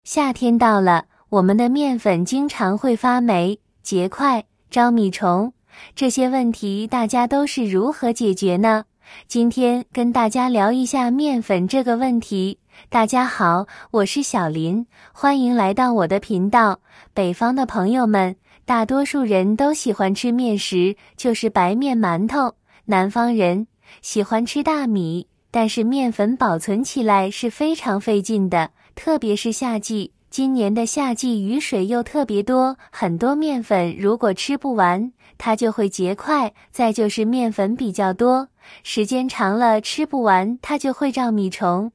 夏天到了，我们的面粉经常会发霉、结块、招米虫，这些问题大家都是如何解决呢？今天跟大家聊一下面粉这个问题。大家好，我是小林，欢迎来到我的频道。北方的朋友们，大多数人都喜欢吃面食，就是白面馒头。南方人喜欢吃大米，但是面粉保存起来是非常费劲的，特别是夏季。今年的夏季雨水又特别多，很多面粉如果吃不完，它就会结块。再就是面粉比较多，时间长了吃不完，它就会招米虫。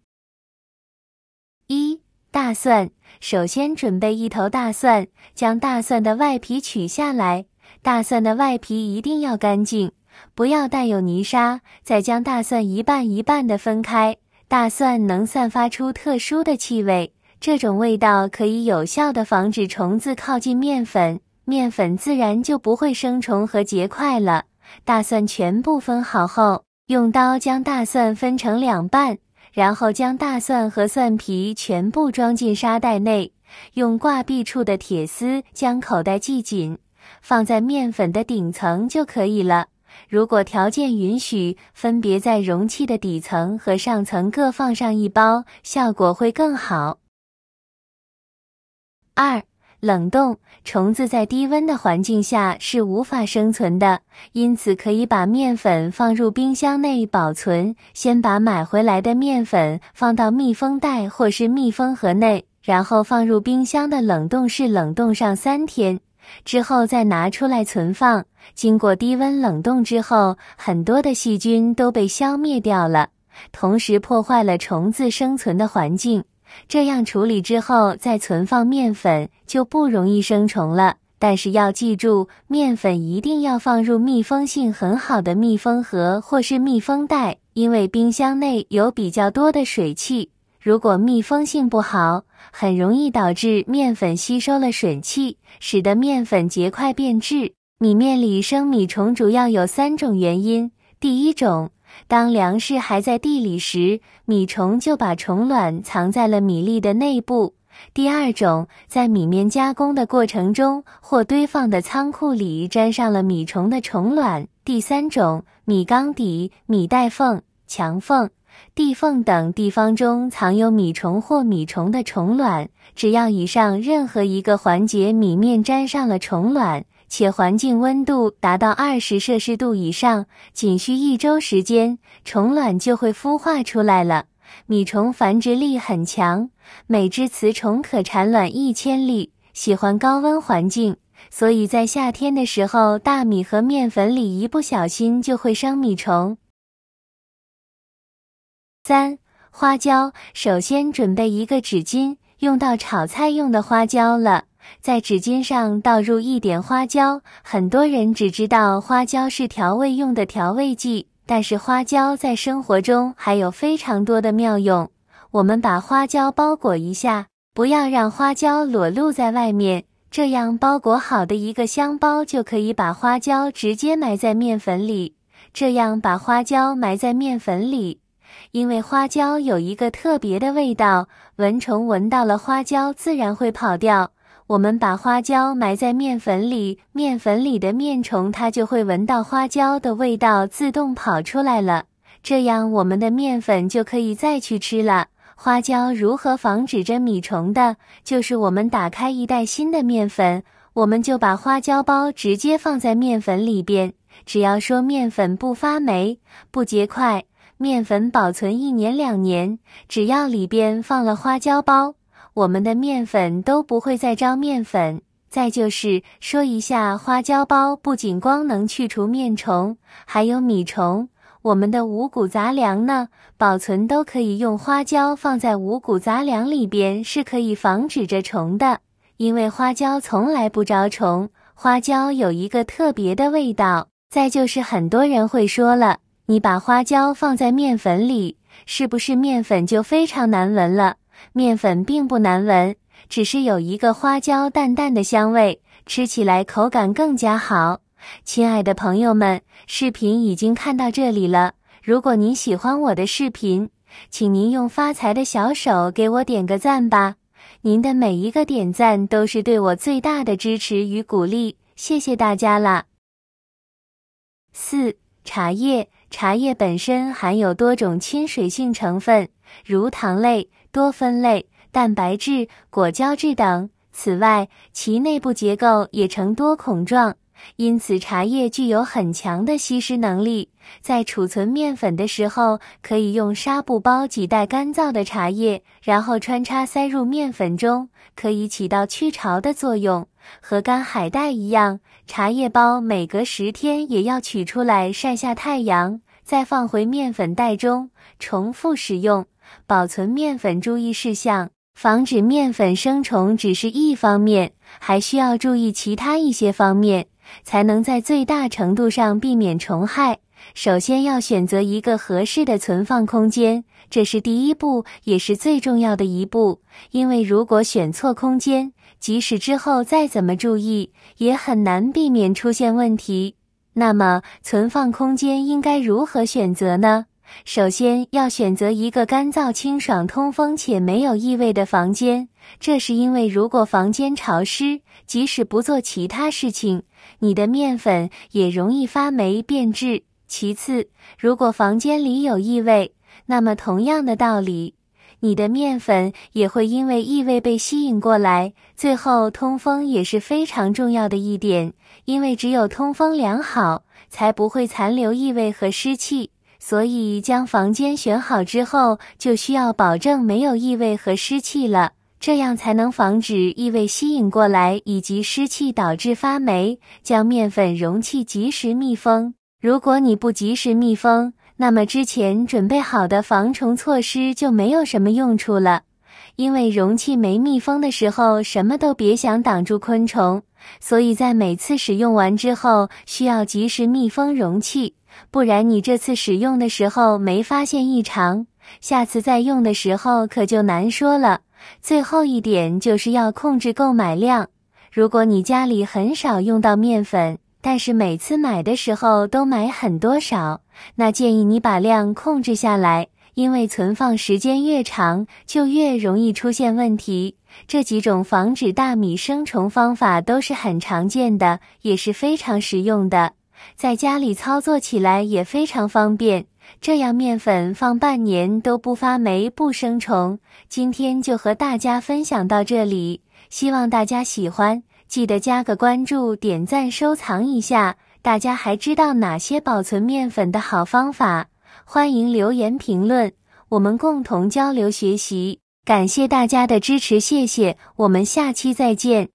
大蒜。首先准备一头大蒜，将大蒜的外皮取下来，大蒜的外皮一定要干净，不要带有泥沙。再将大蒜一半一半的分开，大蒜能散发出特殊的气味，这种味道可以有效地防止虫子靠近面粉，面粉自然就不会生虫和结块了。大蒜全部分好后，用刀将大蒜分成两半，然后将大蒜和蒜皮全部装进沙袋内，用挂壁处的铁丝将口袋系紧，放在面粉的顶层就可以了。如果条件允许，分别在容器的底层和上层各放上一包，效果会更好。冷冻。虫子在低温的环境下是无法生存的，因此可以把面粉放入冰箱内保存。先把买回来的面粉放到密封袋或是密封盒内，然后放入冰箱的冷冻室冷冻上3天，之后再拿出来存放。经过低温冷冻之后，很多的细菌都被消灭掉了，同时破坏了虫子生存的环境。这样处理之后再存放面粉就不容易生虫了，但是要记住，面粉一定要放入密封性很好的密封盒或是密封袋，因为冰箱内有比较多的水汽，如果密封性不好，很容易导致面粉吸收了水汽，使得面粉结块变质。米面里生米虫主要有3种原因。第一种，当粮食还在地里时，米虫就把虫卵藏在了米粒的内部。第二种，在米面加工的过程中或堆放的仓库里沾上了米虫的虫卵。第三种，米缸底、米袋缝、墙缝、地缝等地方中藏有米虫或米虫的虫卵。只要以上任何一个环节米面沾上了虫卵，且环境温度达到20摄氏度以上，仅需1周时间，虫卵就会孵化出来了。米虫繁殖力很强，每只雌虫可产卵1000粒，喜欢高温环境，所以在夏天的时候，大米和面粉里一不小心就会生米虫。花椒。首先准备一个纸巾，用到炒菜用的花椒了。在纸巾上倒入1点花椒，很多人只知道花椒是调味用的调味剂，但是花椒在生活中还有非常多的妙用。我们把花椒包裹一下，不要让花椒裸露在外面，这样包裹好的一个香包就可以把花椒直接埋在面粉里。因为花椒有一个特别的味道，蚊虫闻到了花椒自然会跑掉。我们把花椒埋在面粉里，面粉里的面虫它就会闻到花椒的味道，自动跑出来了，这样我们的面粉就可以再去吃了。花椒如何防止着米虫的？就是我们打开一袋新的面粉，我们就把花椒包直接放在面粉里边，只要说面粉不发霉、不结块，面粉保存1年2年，只要里边放了花椒包，我们的面粉都不会再招面粉。再就是说一下，花椒包不仅光能去除面虫，还有米虫。我们的五谷杂粮呢，保存都可以用花椒放在五谷杂粮里边，是可以防止着虫的。因为花椒从来不招虫，花椒有一个特别的味道。再就是很多人会说了，你把花椒放在面粉里，是不是面粉就非常难闻了？面粉并不难闻，只是有一个花椒淡淡的香味，吃起来口感更加好。亲爱的朋友们，视频已经看到这里了，如果您喜欢我的视频，请您用发财的小手给我点个赞吧。您的每一个点赞都是对我最大的支持与鼓励，谢谢大家啦。4. 茶叶。茶叶本身含有多种亲水性成分，如糖类、多酚类、蛋白质、果胶质等。此外，其内部结构也呈多孔状，因此茶叶具有很强的吸湿能力。在储存面粉的时候，可以用纱布包几袋干燥的茶叶，然后穿插塞入面粉中，可以起到去潮的作用。和干海带一样，茶叶包每隔10天也要取出来晒下太阳，再放回面粉袋中，重复使用。保存面粉注意事项：防止面粉生虫只是一方面，还需要注意其他一些方面，才能在最大程度上避免虫害。首先要选择一个合适的存放空间，这是第一步，也是最重要的一步。因为如果选错空间，即使之后再怎么注意，也很难避免出现问题。那么，存放空间应该如何选择呢？首先要选择一个干燥清爽、通风且没有异味的房间，这是因为如果房间潮湿，即使不做其他事情，你的面粉也容易发霉变质。其次，如果房间里有异味，那么同样的道理，你的面粉也会因为异味被吸引过来。最后，通风也是非常重要的一点，因为只有通风良好，才不会残留异味和湿气。所以将房间选好之后，就需要保证没有异味和湿气了，这样才能防止异味吸引过来以及湿气导致发霉。将面粉容器及时密封。如果你不及时密封，那么之前准备好的防虫措施就没有什么用处了。因为容器没密封的时候，什么都别想挡住昆虫，所以在每次使用完之后，需要及时密封容器，不然你这次使用的时候没发现异常，下次再用的时候可就难说了。最后一点就是要控制购买量。如果你家里很少用到面粉，但是每次买的时候都买很多少，那建议你把量控制下来，因为存放时间越长，就越容易出现问题。这几种防止大米生虫方法都是很常见的，也是非常实用的，在家里操作起来也非常方便，这样面粉放半年都不发霉不生虫。今天就和大家分享到这里，希望大家喜欢，记得加个关注、点赞、收藏一下。大家还知道哪些保存面粉的好方法？欢迎留言评论，我们共同交流学习。感谢大家的支持，谢谢，我们下期再见。